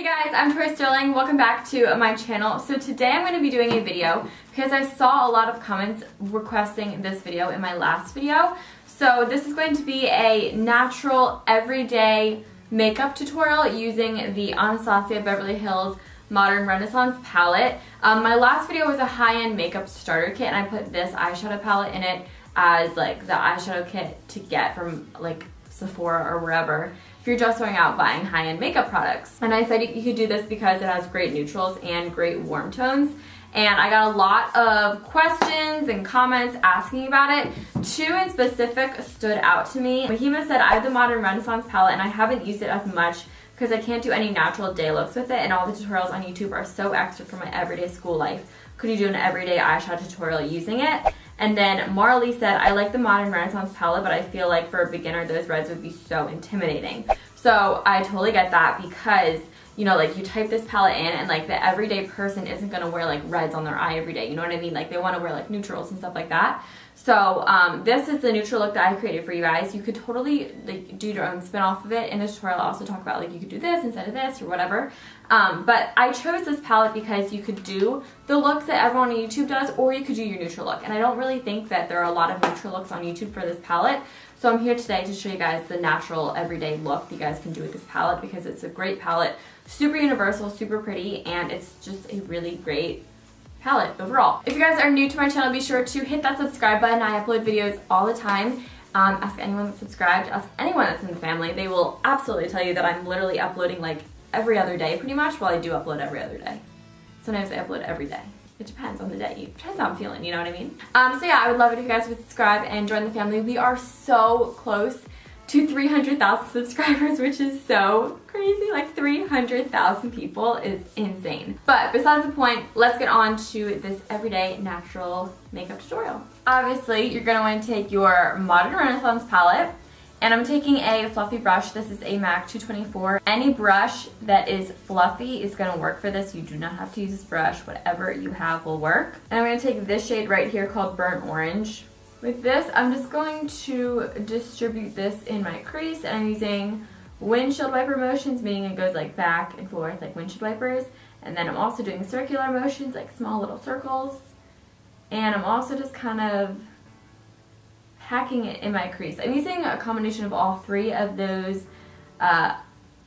Hey guys, I'm Tori Sterling. Welcome back to my channel. So today I'm going to be doing a video because I saw a lot of comments requesting this video in my last video. So this is going to be a natural, everyday makeup tutorial using the Anastasia Beverly Hills Modern Renaissance palette. My last video was a high-end makeup starter kit and I put this eyeshadow palette in it as like the eyeshadow kit to get from like Sephora or wherever if you're just going out buying high-end makeup products. And I said you could do this because it has great neutrals and great warm tones. And I got a lot of questions and comments asking about it. Two in specific stood out to me. Mahima said, I have the Modern Renaissance palette and I haven't used it as much because I can't do any natural day looks with it, and all the tutorials on YouTube are so extra for my everyday school life. Could you do an everyday eyeshadow tutorial using it? And then Marley said, I like the Modern Renaissance palette, but I feel like for a beginner, those reds would be so intimidating. So I totally get that because, you know, like you type this palette in and like the everyday person isn't gonna wear like reds on their eye every day, you know what I mean? Like they wanna wear like neutrals and stuff like that. So this is the neutral look that I created for you guys. You could totally like do your own spin off of it. In this tutorial I'll also talk about like you could do this instead of this or whatever. But I chose this palette because you could do the looks that everyone on YouTube does, or you could do your neutral look. And I don't really think that there are a lot of neutral looks on YouTube for this palette. So I'm here today to show you guys the natural everyday look that you guys can do with this palette because it's a great palette, super universal, super pretty, and it's just a really great palette overall. If you guys are new to my channel, be sure to hit that subscribe button. I upload videos all the time. Ask anyone that's subscribed, ask anyone that's in the family. They will absolutely tell you that I'm literally uploading like every other day pretty much. Well, I do upload every other day. Sometimes I upload every day. It depends on the day. It depends how I'm feeling, you know what I mean? So yeah, I would love it if you guys would subscribe and join the family. We are so close to 300,000 subscribers, which is so crazy. Like 300,000 people is insane. But besides the point, let's get on to this everyday natural makeup tutorial. Obviously, you're gonna want to take your Modern Renaissance palette, and I'm taking a fluffy brush. This is a MAC 224. Any brush that is fluffy is gonna work for this. You do not have to use this brush. Whatever you have will work. And I'm gonna take this shade right here called Burnt Orange. With this, I'm just going to distribute this in my crease, and I'm using windshield wiper motions, meaning it goes like back and forth like windshield wipers. And then I'm also doing circular motions, like small little circles. And I'm also just kind of packing it in my crease. I'm using a combination of all three of those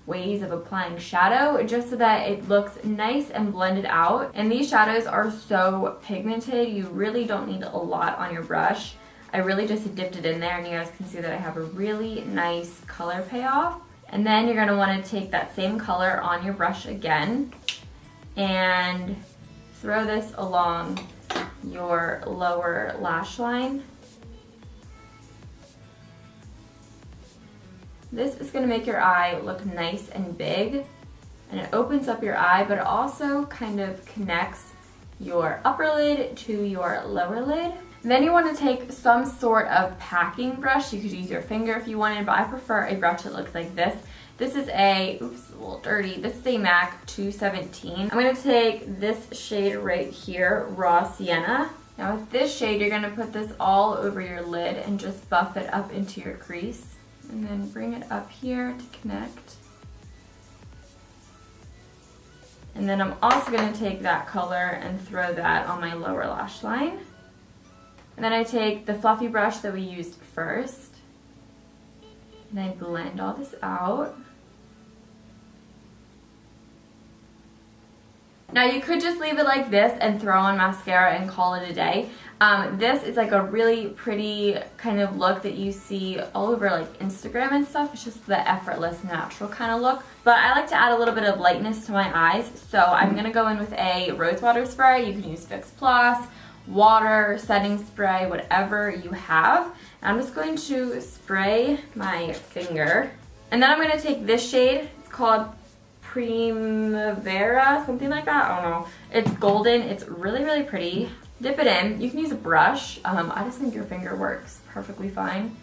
ways of applying shadow just so that it looks nice and blended out. And these shadows are so pigmented, you really don't need a lot on your brush. I really just dipped it in there and you guys can see that I have a really nice color payoff. And then you're gonna wanna take that same color on your brush again and throw this along your lower lash line. This is gonna make your eye look nice and big, and it opens up your eye, but it also kind of connects your upper lid to your lower lid. Then you want to take some sort of packing brush. You could use your finger if you wanted, but I prefer a brush that looks like this. This is a, oops, a little dirty. This is a MAC 217. I'm going to take this shade right here, Raw Sienna. Now with this shade, you're going to put this all over your lid and just buff it up into your crease. And then bring it up here to connect. And then I'm also going to take that color and throw that on my lower lash line. And then I take the fluffy brush that we used first, and I blend all this out. Now you could just leave it like this and throw on mascara and call it a day. This is like a really pretty kind of look that you see all over like Instagram and stuff. It's just the effortless, natural kind of look. But I like to add a little bit of lightness to my eyes, so I'm gonna go in with a rose water spray. You can use Fix Plus, water, setting spray, whatever you have. And I'm just going to spray my finger. And then I'm going to take this shade. It's called Primavera, something like that. I don't know. It's golden. It's really, really pretty. Dip it in. You can use a brush. I just think your finger works perfectly fine.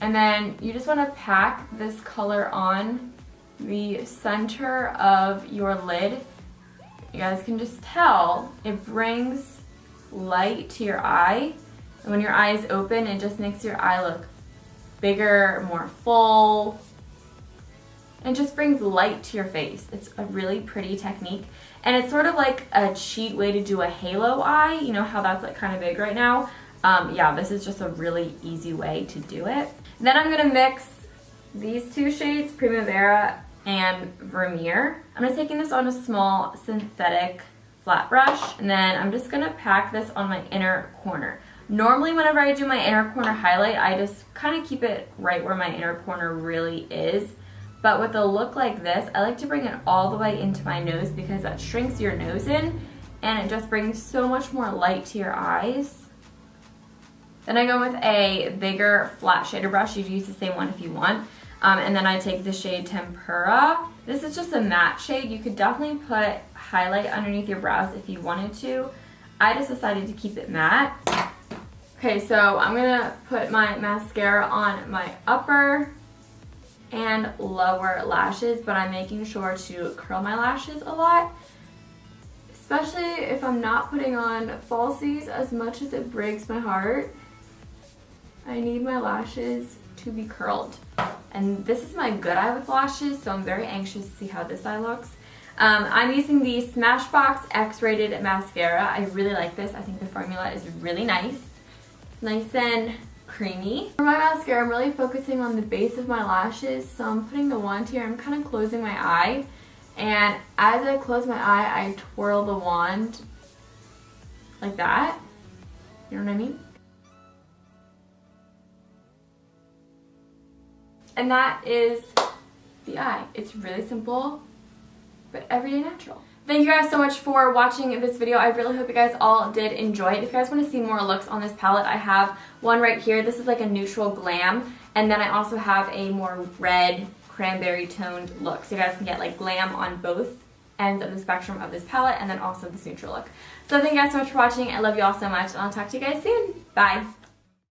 And then you just want to pack this color on the center of your lid. You guys can just tell it brings light to your eye, and when your eye is open, it just makes your eye look bigger, more full, and it just brings light to your face. It's a really pretty technique, and it's sort of like a cheat way to do a halo eye. You know how that's like kind of big right now? Yeah, this is just a really easy way to do it. Then I'm gonna mix these two shades, Primavera and Vermeer. I'm just taking this on a small synthetic flat brush, and then I'm just gonna pack this on my inner corner. Normally whenever I do my inner corner highlight, I just kind of keep it right where my inner corner really is. But with a look like this, I like to bring it all the way into my nose because that shrinks your nose in and it just brings so much more light to your eyes. Then I go with a bigger flat shader brush. You can use the same one if you want. And then I take the shade Tempera. This is just a matte shade. You could definitely put highlight underneath your brows if you wanted to. I just decided to keep it matte. Okay, so I'm gonna put my mascara on my upper and lower lashes, but I'm making sure to curl my lashes a lot, especially if I'm not putting on falsies. As much as it breaks my heart, I need my lashes to be curled. And this is my good eye with lashes, so I'm very anxious to see how this eye looks. I'm using the Smashbox X-Rated Mascara. I really like this. I think the formula is really nice. It's nice and creamy. For my mascara, I'm really focusing on the base of my lashes, so I'm putting the wand here. I'm kind of closing my eye, and as I close my eye, I twirl the wand like that. You know what I mean? And that is the eye. It's really simple, but everyday natural. Thank you guys so much for watching this video. I really hope you guys all did enjoy it. If you guys want to see more looks on this palette, I have one right here. This is like a neutral glam, and then I also have a more red cranberry toned look. So you guys can get like glam on both ends of the spectrum of this palette, and then also this neutral look. So thank you guys so much for watching. I love you all so much, and I'll talk to you guys soon. Bye.